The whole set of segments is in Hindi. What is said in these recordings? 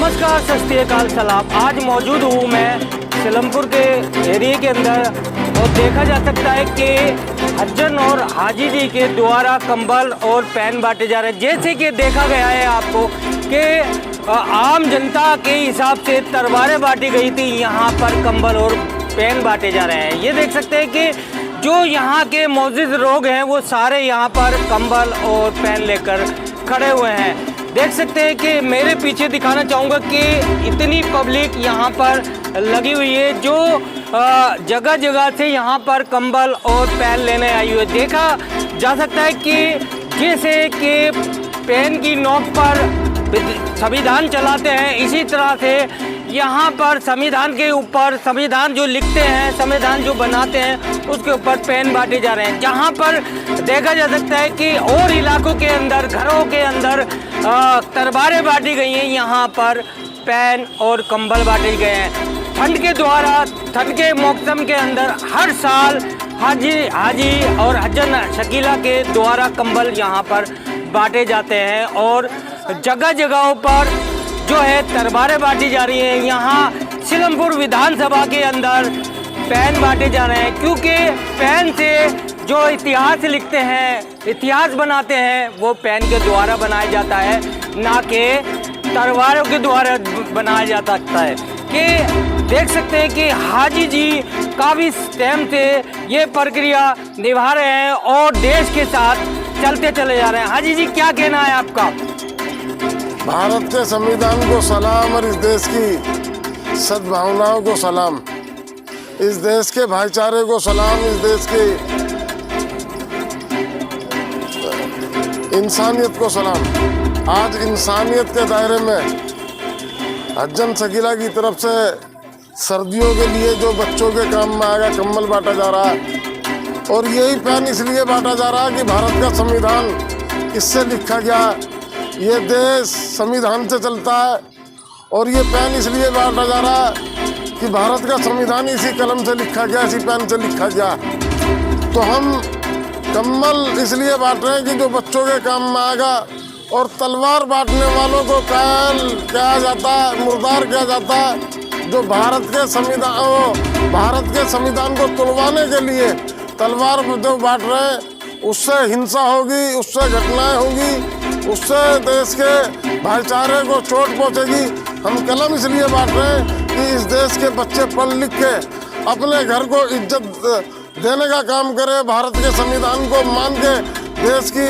नमस्कार, सत श्री अकाल, सलाम। आज मौजूद हूँ मैं सिलमपुर के एरिया के अंदर और देखा जा सकता है कि हज्जन और हाजी जी के द्वारा कंबल और पैन बांटे जा रहे हैं। जैसे कि देखा गया है आपको कि आम जनता के हिसाब से तलवारें बांटी गई थी, यहाँ पर कंबल और पैन बांटे जा रहे हैं। ये देख सकते हैं कि जो यहाँ के मौजूद लोग हैं वो सारे यहाँ पर कंबल और पैन लेकर खड़े हुए हैं। देख सकते हैं कि मेरे पीछे दिखाना चाहूँगा कि इतनी पब्लिक यहाँ पर लगी हुई है जो जगह जगह से यहाँ पर कंबल और पैन लेने आई हुई है। देखा जा सकता है कि जैसे कि पेन की नोक पर संविधान चलाते हैं, इसी तरह से यहाँ पर संविधान के ऊपर संविधान जो लिखते हैं, संविधान जो बनाते हैं, उसके ऊपर पेन बांटे जा रहे हैं। जहाँ पर देखा जा सकता है कि और इलाकों के अंदर, घरों के अंदर तलवारें बांटी गई हैं, यहाँ पर पेन और कंबल बांटे गए हैं। ठंड के द्वारा, ठंड के मौसम के अंदर हर साल हाजी और हज्जन शकीला के द्वारा कंबल यहाँ पर बांटे जाते हैं और जगह जगहों पर जो है तलवारें बांटी जा रही हैं। यहाँ सिलमपुर विधानसभा के अंदर पेन बांटे जा रहे हैं, क्योंकि पेन से जो इतिहास लिखते हैं, इतिहास बनाते हैं, वो पेन के द्वारा बनाया जाता है, ना कि तलवारों के द्वारा बनाया जा सकता है। कि देख सकते हैं कि हाजी जी काफ़ी टाइम से ये प्रक्रिया निभा रहे हैं और देश के साथ चलते चले जा रहे हैं। हाजी जी, क्या कहना है आपका? भारत के संविधान को सलाम और इस देश की सद्भावनाओं को सलाम, इस देश के भाईचारे को सलाम, इस देश की इंसानियत को सलाम। आज इंसानियत के दायरे में हज्जन शकीला की तरफ से सर्दियों के लिए जो बच्चों के काम में आएगा कंबल बांटा जा रहा है। और यही पेन इसलिए बांटा जा रहा है कि भारत का संविधान इससे लिखा गया, ये देश संविधान से चलता है। और ये पेन इसलिए बांटा जा रहा है कि भारत का संविधान इसी कलम से लिखा गया, इसी पेन से लिखा गया। तो हम कंबल इसलिए बांट रहे हैं कि जो बच्चों के काम में आएगा, और तलवार बांटने वालों को कायल कहा जाता है, मुर्दार कहा जाता है। जो भारत के संविधान को तुड़वाने के लिए तलवार जो बांट रहे हैं, उससे हिंसा होगी, उससे घटनाएं होंगी, उससे देश के भाईचारे को चोट पहुंचेगी। हम कलम इसलिए बांट रहे हैं कि इस देश के बच्चे पढ़ लिख के अपने घर को इज्जत देने का काम करें, भारत के संविधान को मान के देश की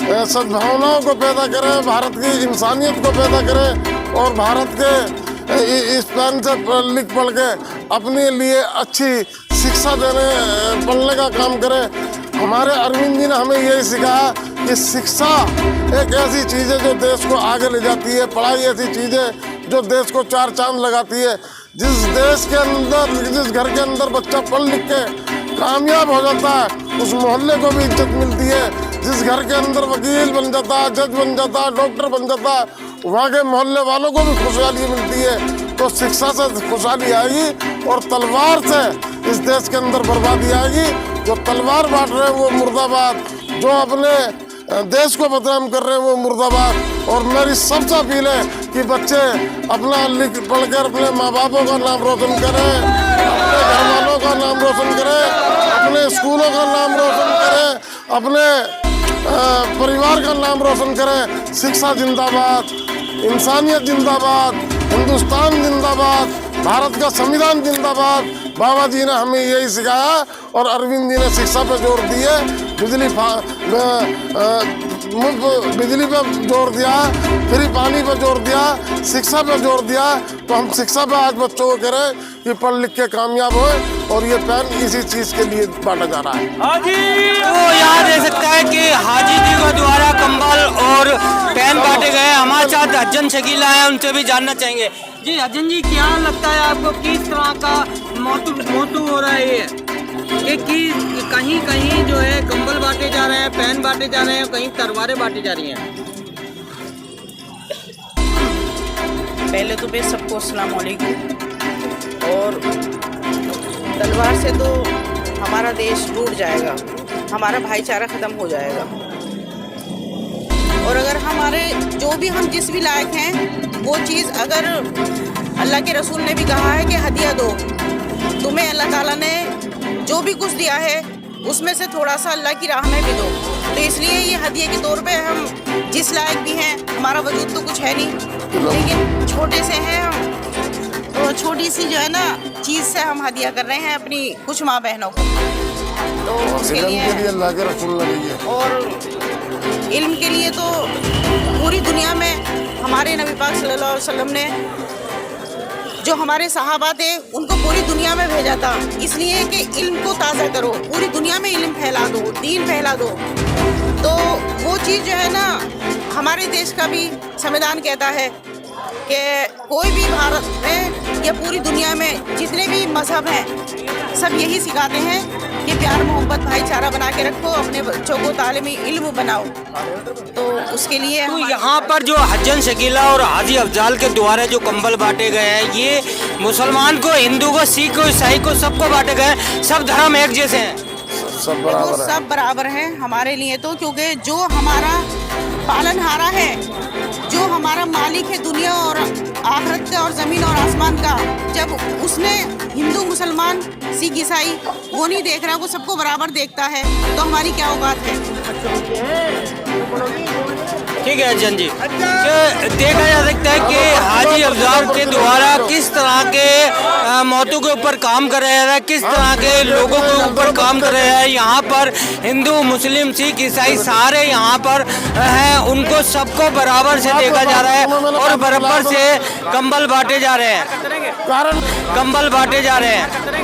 सद्भावनाओं को पैदा करें, भारत की इंसानियत को पैदा करें और भारत के इस पेन से लिख पढ़ के अपने लिए अच्छी शिक्षा पढ़ने का काम करें। हमारे अरविंद जी ने हमें यही सिखाया कि शिक्षा एक ऐसी चीज़ है जो देश को आगे ले जाती है, पढ़ाई ऐसी चीज़ है जो देश को चार चांद लगाती है। जिस देश के अंदर, जिस घर के अंदर बच्चा पढ़ लिख के कामयाब हो जाता है, उस मोहल्ले को भी इज्जत मिलती है। जिस घर के अंदर वकील बन जाता है, जज बन जाता है, डॉक्टर बन जाता है, वहाँ के मोहल्ले वालों को भी खुशहाली मिलती है। तो शिक्षा से खुशहाली आएगी और तलवार से इस देश के अंदर बर्बादी आएगी। जो तलवार बांट रहे हैं वो मुर्दाबाद, जो अपने देश को बदनाम कर रहे हैं वो मुर्दाबाद। और मेरी सबसे अपील है कि बच्चे अपना लिख पढ़कर अपने माँ बापों का नाम रोशन करें, अपने घर वालों का नाम रोशन करें, अपने स्कूलों का नाम रोशन करें, अपने परिवार का नाम रोशन करें। शिक्षा जिंदाबाद, इंसानियत जिंदाबाद, हिंदुस्तान जिंदाबाद, भारत का संविधान जिंदाबाद। बाबा जी ने हमें यही सिखाया और अरविंद जी ने शिक्षा पे जोर दिए, बिजली पे जोर दिया, फ्री पानी पे जोर दिया, शिक्षा पे जोर दिया। तो हम शिक्षा पे आज बच्चों को करें कि पढ़ लिख के कामयाब होए, और ये पेन इसी चीज़ के लिए बांटा जा रहा है। हाजी वो यहाँ दे सकता है कि हाजी जी के द्वारा कंबल और पेन बांटे गए। हमारे साथ हज्जन शकीला है, उनसे भी जानना चाहेंगे। जी हज्जन जी, क्या लगता है आपको किस तरह का मोतू हो रहा है ये कि कहीं कहीं जो है कंबल बांटे जा रहे हैं, पेन बांटे जा रहे हैं, कहीं तलवारें बांटी जा रही हैं? पहले तो मैं सबको अस्सलाम वालेकुम। और तलवार से तो हमारा देश टूट जाएगा, हमारा भाईचारा ख़त्म हो जाएगा। और अगर हमारे जो भी हम जिस भी लायक हैं वो चीज़, अगर अल्लाह के रसूल ने भी कहा है कि हदिया दो, तुम्हें अल्लाह ताला ने जो भी कुछ दिया है उसमें से थोड़ा सा अल्लाह की राह में भी दो। तो इसलिए ये हदिये के तौर पे हम जिस लायक भी हैं, हमारा वजूद तो कुछ है नहीं लेकिन छोटे से हैं हम, तो छोटी सी जो है ना चीज़ से हम हदिया कर रहे हैं अपनी कुछ माँ बहनों को। तो उसके इल्म के लिए लिए अल्लाह के रसूल ने दी है। और इल्म के लिए तो पूरी दुनिया में हमारे नबी पाक सल्लल्लाहु अलैहि वसल्लम ने जो हमारे सहाबा थे उनको पूरी दुनिया में भेजा था, इसलिए कि इल्म को ताज़ा करो, पूरी दुनिया में इल्म फैला दो, दीन फैला दो। तो वो चीज़ जो है ना हमारे देश का भी संविधान कहता है कि कोई भी भारत में या पूरी दुनिया में जितने भी मजहब हैं सब यही सिखाते हैं कि प्यार मोहब्बत भाईचारा बना के रखो, अपने बच्चों को तालीमी इल्म बनाओ। तो उसके लिए तो यहाँ पर जो हज्जन शकीला और हाजी अफजाल के द्वारा जो कंबल बांटे गए हैं, ये मुसलमान को, हिंदू को, सिख को, ईसाई को, सबको बांटे गए हैं। सब धर्म एक जैसे हैं, सब बराबर है। सब बराबर हैं हमारे लिए तो, क्योंकि जो हमारा पालनहारा है, जो हमारा मालिक है दुनिया और आखिरत का और ज़मीन और आसमान का, जब उसने हिंदू मुसलमान सिख ईसाई वो नहीं देख रहा, वो सबको बराबर देखता है, तो हमारी क्या औकात है। ठीक है हज्जन जी। देखा जा सकता है कि हाजी अफजाल के द्वारा किस तरह के मौतों के ऊपर काम कर रहे हैं, किस तरह के लोगों के ऊपर काम कर रहे हैं। यहाँ पर हिंदू, मुस्लिम, सिख, ईसाई सारे यहाँ पर हैं, उनको सबको बराबर से देखा जा रहा है और बराबर से कंबल बांटे जा रहे हैं, कारण कंबल बांटे जा रहे हैं।